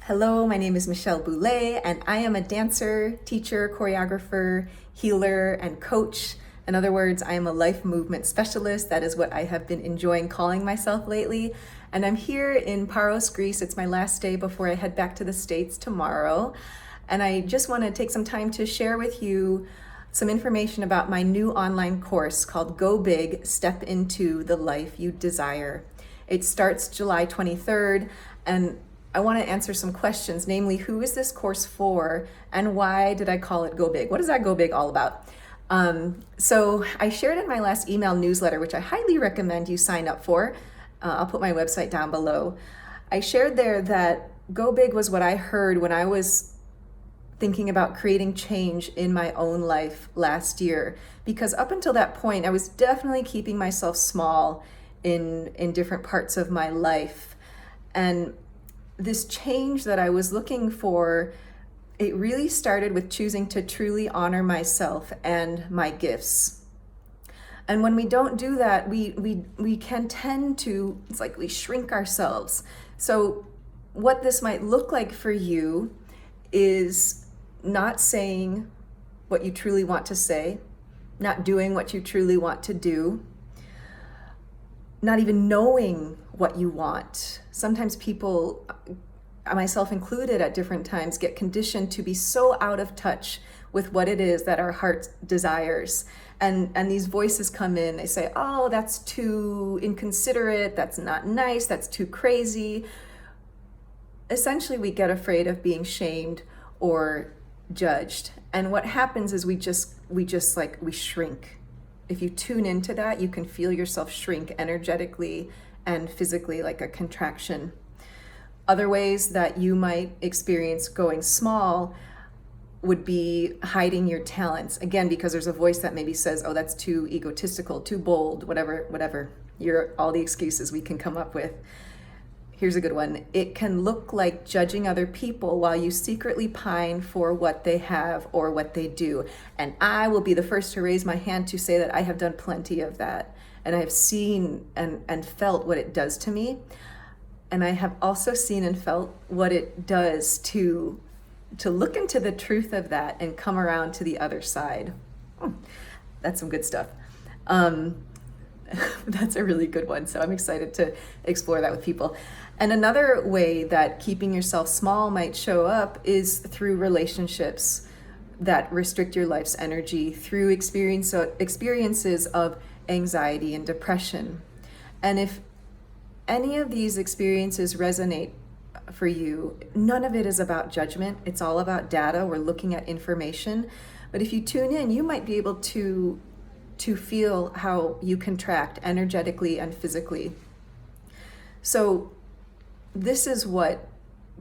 Hello, my name is Michelle Boulé, and I am a dancer, teacher, choreographer, healer, and coach. In other words, I am a life movement specialist. That is what I have been enjoying calling myself lately. And I'm here in Paros, Greece. It's my last day before I head back to the States tomorrow. And I just want to take some time to share with you some information about my new online course called Go Big, Step Into the Life You Desire. It starts July 23rd, and I want to answer some questions, namely, who is this course for and why did I call it Go Big? What is that Go Big all about? So I shared in my last email newsletter, which I highly recommend you sign up for. I'll put my website down below. I shared there that Go Big was what I heard when I was thinking about creating change in my own life last year. Because up until that point, I was definitely keeping myself small in different parts of my life. And this change that I was looking for, it really started with choosing to truly honor myself and my gifts. And when we don't do that, we can tend to, it's like we shrink ourselves. So what this might look like for you is not saying what you truly want to say, not doing what you truly want to do, not even knowing what you want. Sometimes people, myself included at different times, get conditioned to be so out of touch with what it is that our heart desires. And these voices come in, they say, oh, that's too inconsiderate, that's not nice, that's too crazy. Essentially, we get afraid of being shamed or judged. And what happens is we shrink. If you tune into that, you can feel yourself shrink energetically and physically, like a contraction. Other ways that you might experience going small would be hiding your talents. Again, because there's a voice that maybe says, oh, that's too egotistical, too bold, whatever. All the excuses we can come up with. Here's a good one. It can look like judging other people while you secretly pine for what they have or what they do. And I will be the first to raise my hand to say that I have done plenty of that. And I have seen and felt what it does to me. And I have also seen and felt what it does to look into the truth of that and come around to the other side. That's some good stuff. That's a really good one. So I'm excited to explore that with people. And another way that keeping yourself small might show up is through relationships that restrict your life's energy, through experiences of anxiety and depression. And if any of these experiences resonate for you, none of it is about judgment. It's all about data. We're looking at information. But if you tune in, you might be able to feel how you contract energetically and physically. So this is what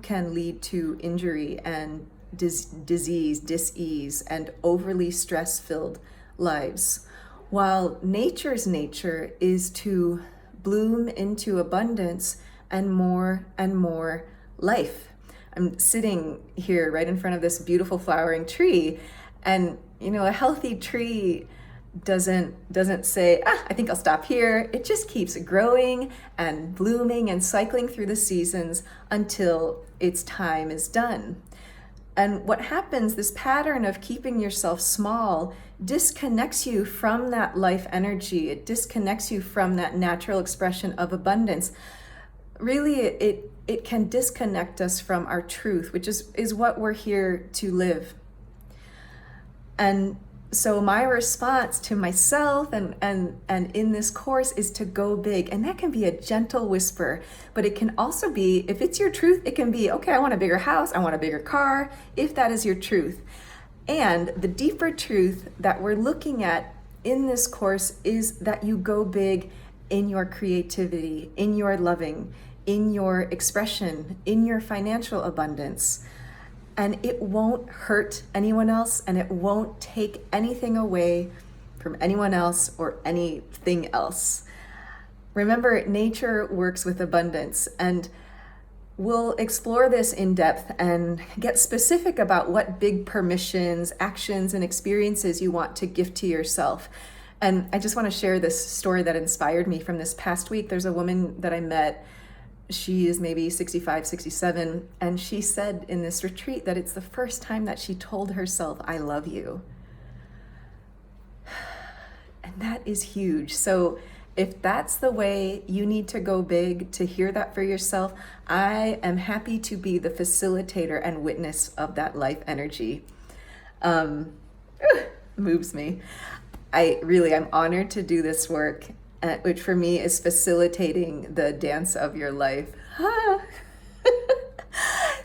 can lead to injury and disease, dis-ease, and overly stress-filled lives. While nature's nature is to bloom into abundance and more life. I'm sitting here right in front of this beautiful flowering tree, and a healthy tree doesn't say, I think I'll stop here. It just keeps growing and blooming and cycling through the seasons until its time is done. And what happens, this pattern of keeping yourself small disconnects you from that life energy. It disconnects you from that natural expression of abundance. Really, it can disconnect us from our truth, which is what we're here to live. And so my response to myself and in this course is to go big. And that can be a gentle whisper, but it can also be, if it's your truth, it can be, okay, I want a bigger house, I want a bigger car, if that is your truth. And the deeper truth that we're looking at in this course is that you go big in your creativity, in your loving, in your expression, in your financial abundance. And it won't hurt anyone else, and it won't take anything away from anyone else or anything else. Remember, nature works with abundance, and we'll explore this in depth and get specific about what big permissions, actions, and experiences you want to gift to yourself. And I just want to share this story that inspired me from this past week. There's a woman that I met She is maybe 65, 67, and she said in this retreat that it's the first time that she told herself, I love you. And that is huge. So if that's the way you need to go big to hear that for yourself, I am happy to be the facilitator and witness of that life energy. Moves me. I'm honored to do this work, which for me is facilitating the dance of your life.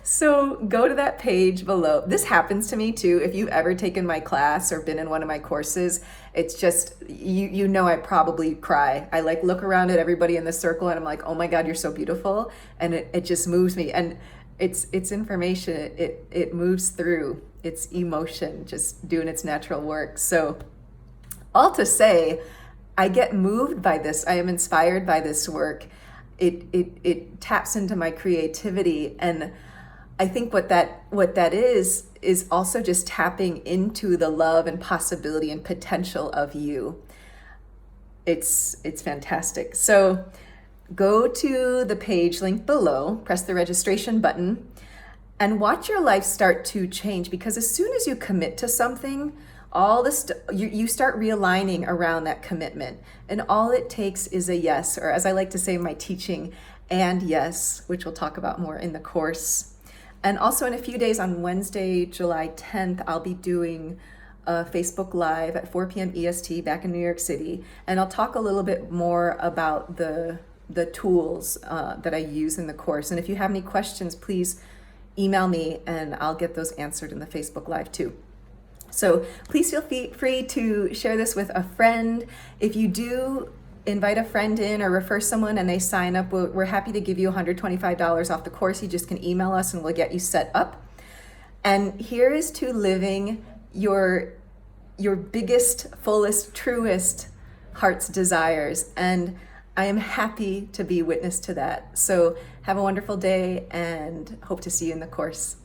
So go to that page below. This happens to me too. If you've ever taken my class or been in one of my courses, it's just, you know, I probably cry. I like look around at everybody in the circle and I'm like, oh my God, you're so beautiful. And it just moves me. And it's information. It moves through. It's emotion just doing its natural work. So all to say, I get moved by this. I am inspired by this work. It taps into my creativity, and I think what that is also just tapping into the love and possibility and potential of you. It's fantastic. So go to the page linked below, press the registration button, and watch your life start to change, because as soon as you commit to something, all this you start realigning around that commitment, and all it takes is a yes, or as I like to say in my teaching, and yes, which we'll talk about more in the course. And also in a few days, on Wednesday, July 10th, I'll be doing a Facebook Live at 4 p.m. EST back in New York City, and I'll talk a little bit more about the tools that I use in the course. And if you have any questions, please email me and I'll get those answered in the Facebook Live too. So please feel free to share this with a friend. If you do invite a friend in or refer someone and they sign up, we're happy to give you $125 off the course. You just can email us and we'll get you set up. And here is to living your biggest, fullest, truest heart's desires. And I am happy to be witness to that. So have a wonderful day and hope to see you in the course.